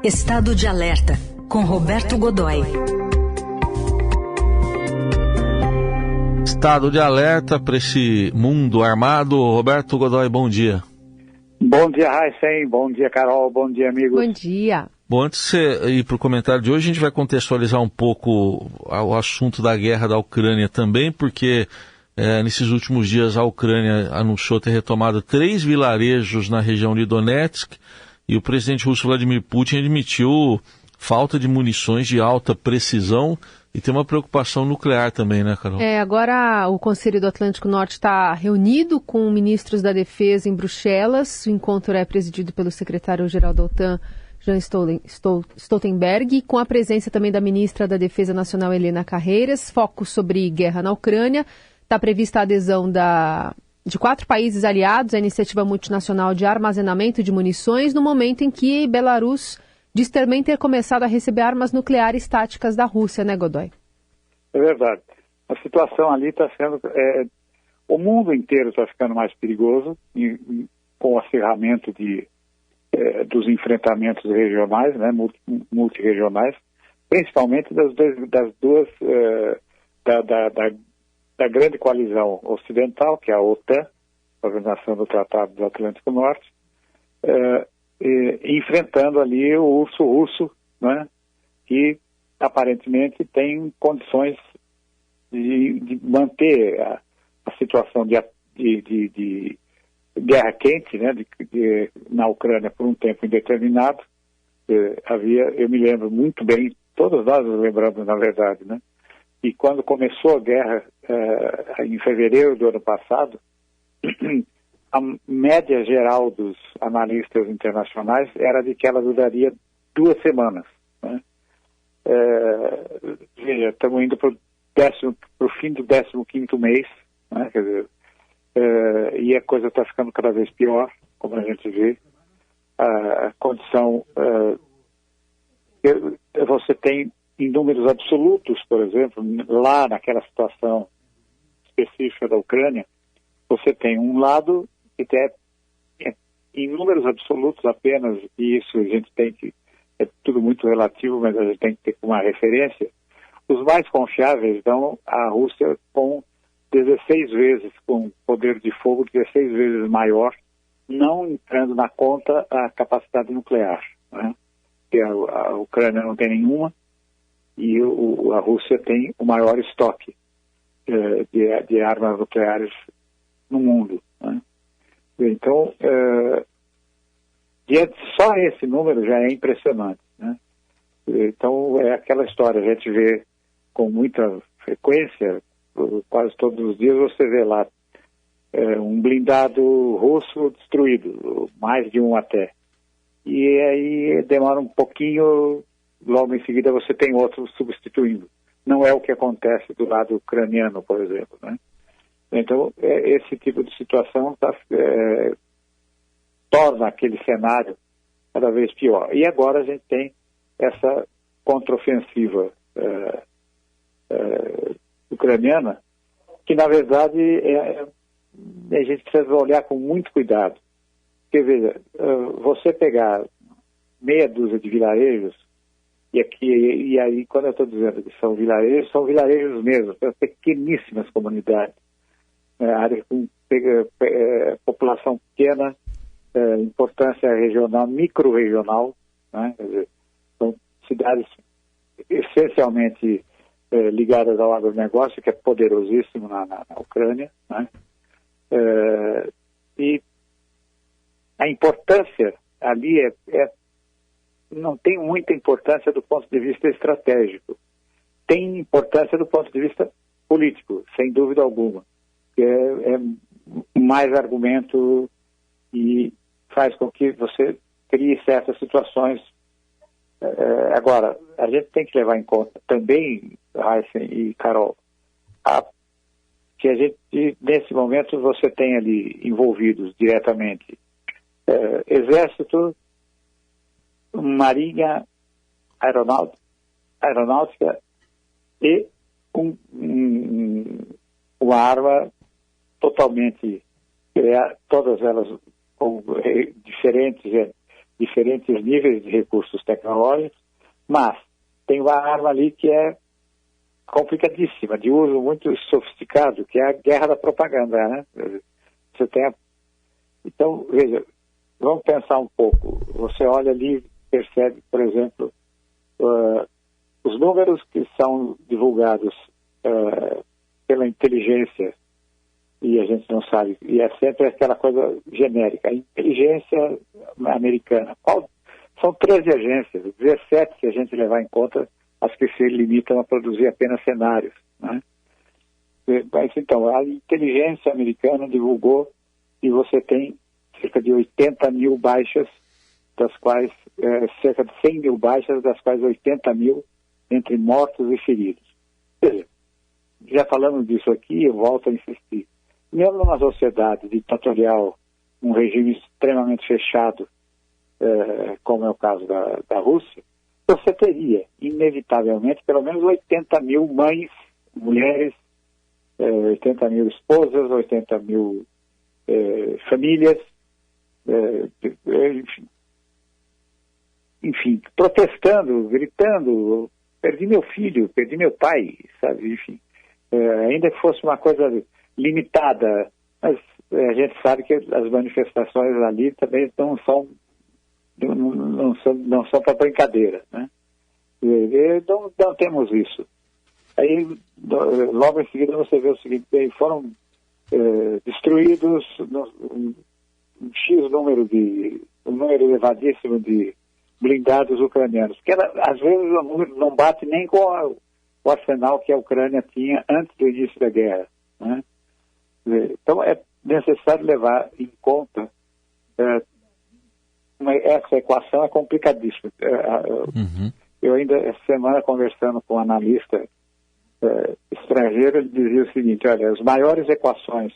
Estado de Alerta, com Roberto Godoy. Estado de alerta para esse mundo armado. Roberto Godoy, bom dia. Bom dia, Raíssen. Bom dia, Carol. Bom dia, amigos. Bom dia. Bom, antes de você ir para o comentário de hoje, a gente vai contextualizar um pouco o assunto da guerra da Ucrânia também, porque nesses últimos dias a Ucrânia anunciou ter retomado 3 vilarejos na região de Donetsk e o presidente russo Vladimir Putin admitiu falta de munições de alta precisão e tem uma preocupação nuclear também, né, Carol? Agora o Conselho do Atlântico Norte está reunido com ministros da Defesa em Bruxelas. O encontro é presidido pelo secretário-geral da OTAN, Jens Stoltenberg, com a presença também da ministra da Defesa Nacional, Helena Carreiras. Foco sobre guerra na Ucrânia. Está prevista a adesão de 4 países aliados à iniciativa multinacional de armazenamento de munições, no momento em que Belarus diz também ter começado a receber armas nucleares táticas da Rússia, né, Godoy? É verdade. A situação ali está sendo... o mundo inteiro está ficando mais perigoso com o acirramento dos enfrentamentos regionais, né, multirregionais, principalmente da grande coalizão ocidental, que é a OTAN, a Organização do Tratado do Atlântico Norte, enfrentando ali o urso russo, né, que aparentemente tem condições de manter a situação de guerra quente, né, na Ucrânia por um tempo indeterminado. Eu me lembro muito bem, todos nós nos lembramos, na verdade, né? E quando começou a guerra, em fevereiro do ano passado, a média geral dos analistas internacionais era de que ela duraria 2 semanas. Né? Veja, estamos indo para o fim do 15º mês, né? Quer dizer, e a coisa está ficando cada vez pior, como a gente vê. A condição... você tem, em números absolutos, por exemplo, lá naquela situação específica da Ucrânia, você tem um lado que tem, em números absolutos apenas, e isso a gente tem que, é tudo muito relativo, mas a gente tem que ter uma referência, os mais confiáveis dão a Rússia com 16 vezes, com poder de fogo 16 vezes maior, não entrando na conta a capacidade nuclear, né? Porque a Ucrânia não tem nenhuma, e a Rússia tem o maior estoque de armas nucleares no mundo, né? Então, só esse número já é impressionante, né? Então, é aquela história, a gente vê com muita frequência, quase todos os dias você vê lá um blindado russo destruído, mais de um até. E aí demora um pouquinho, logo em seguida você tem outro substituindo. Não é o que acontece do lado ucraniano, por exemplo, né? Então, esse tipo de situação torna aquele cenário cada vez pior. E agora a gente tem essa contraofensiva ucraniana, que na verdade a gente precisa olhar com muito cuidado. Porque, veja, você pegar meia dúzia de vilarejos, e aí quando eu estou dizendo que são vilarejos mesmo, são pequeníssimas comunidades, área com população pequena, importância regional, micro-regional, né? Quer dizer, são cidades essencialmente ligadas ao agronegócio, que é poderosíssimo na Ucrânia, né? E a importância ali não tem muita importância do ponto de vista estratégico. Tem importância do ponto de vista político, sem dúvida alguma. É mais argumento e faz com que você crie certas situações. Agora, a gente tem que levar em conta também, Raíssen e Carol, que a gente, nesse momento, você tem ali envolvidos diretamente Exército, Marinha, Aeronáutica e uma arma totalmente, todas elas diferentes, diferentes níveis de recursos tecnológicos, mas tem uma arma ali que é complicadíssima, de uso muito sofisticado, que é a guerra da propaganda, né? Você tem Então, veja, vamos pensar um pouco. Você olha ali e percebe, por exemplo, os números que são divulgados pela inteligência, e a gente não sabe, e é sempre aquela coisa genérica, a inteligência americana. São 13 agências, 17 se a gente levar em conta as que se limitam a produzir apenas cenários, né? Mas então, a inteligência americana divulgou que você tem cerca de 80 mil baixas, das quais, cerca de 100 mil baixas, das quais 80 mil entre mortos e feridos. Ou seja, já falamos disso aqui, eu volto a insistir. Mesmo numa sociedade ditatorial, um regime extremamente fechado, como é o caso da Rússia, você teria, inevitavelmente, pelo menos 80 mil mães, mulheres, 80 mil esposas, 80 mil famílias, enfim, protestando, gritando, perdi meu filho, perdi meu pai, sabe, enfim. Ainda que fosse uma coisa limitada, mas a gente sabe que as manifestações ali também não são para brincadeira, né? Não temos isso. Aí, logo em seguida, você vê o seguinte: foram destruídos um número elevadíssimo de blindados ucranianos, que às vezes o número não bate nem com o arsenal que a Ucrânia tinha antes do início da guerra, né? Então é necessário levar em conta essa equação é complicadíssima. Eu ainda, essa semana, conversando com um analista estrangeiro, ele dizia o seguinte: olha, as maiores equações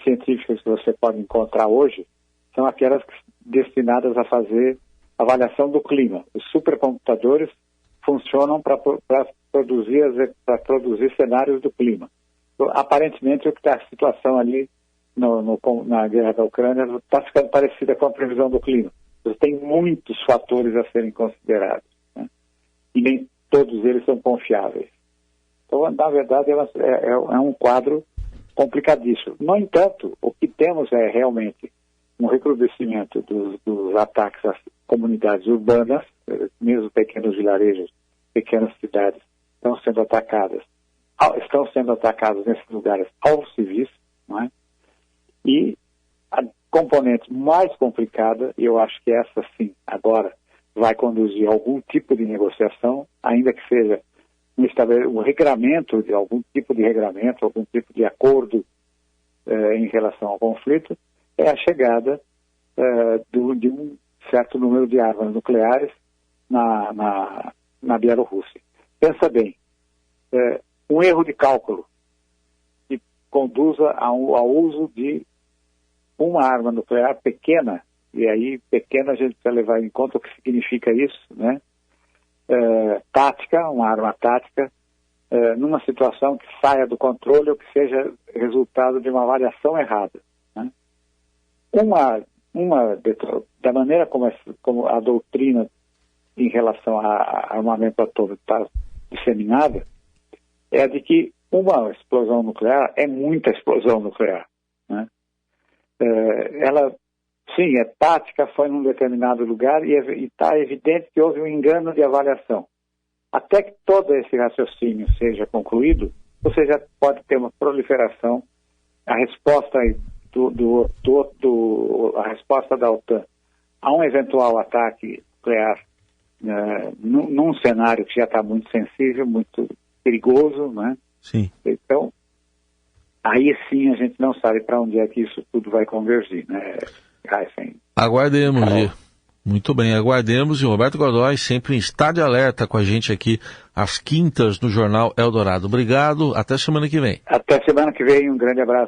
científicas que você pode encontrar hoje são aquelas destinadas a fazer avaliação do clima. Os supercomputadores funcionam para produzir cenários do clima. Então, aparentemente, o que está a situação ali na guerra da Ucrânia está ficando parecida com a previsão do clima. Tem muitos fatores a serem considerados, né? E nem todos eles são confiáveis. Então, na verdade, é um quadro complicadíssimo. No entanto, o que temos é realmente um recrudescimento dos ataques às comunidades urbanas, mesmo pequenos vilarejos, pequenas cidades, estão sendo atacadas nesses lugares aos civis, não é? E a componente mais complicada, e eu acho que essa sim, agora, vai conduzir a algum tipo de negociação, ainda que seja um regramento, algum tipo de acordo em relação ao conflito, é a chegada de um certo número de armas nucleares na Bielorrússia. Pensa bem, um erro de cálculo que conduza ao uso de uma arma nuclear pequena, e aí pequena a gente precisa levar em conta o que significa isso, né? Tática, uma arma tática, numa situação que saia do controle ou que seja resultado de uma avaliação errada, né? Da maneira como a doutrina em relação a armamento atômico está disseminada, é a de que uma explosão nuclear é muita explosão nuclear, né? Ela, sim, é tática, foi num determinado lugar e está evidente que houve um engano de avaliação. Até que todo esse raciocínio seja concluído, você já pode ter uma proliferação. A resposta a resposta da OTAN a um eventual ataque nuclear num cenário que já está muito sensível, muito perigoso, né? Sim. Então, aí sim a gente não sabe para onde é que isso tudo vai convergir, né? Aguardemos, muito bem, aguardemos. E o Roberto Godoy sempre em estado de alerta com a gente aqui às quintas no Jornal Eldorado. Obrigado, até semana que vem. Até semana que vem, um grande abraço.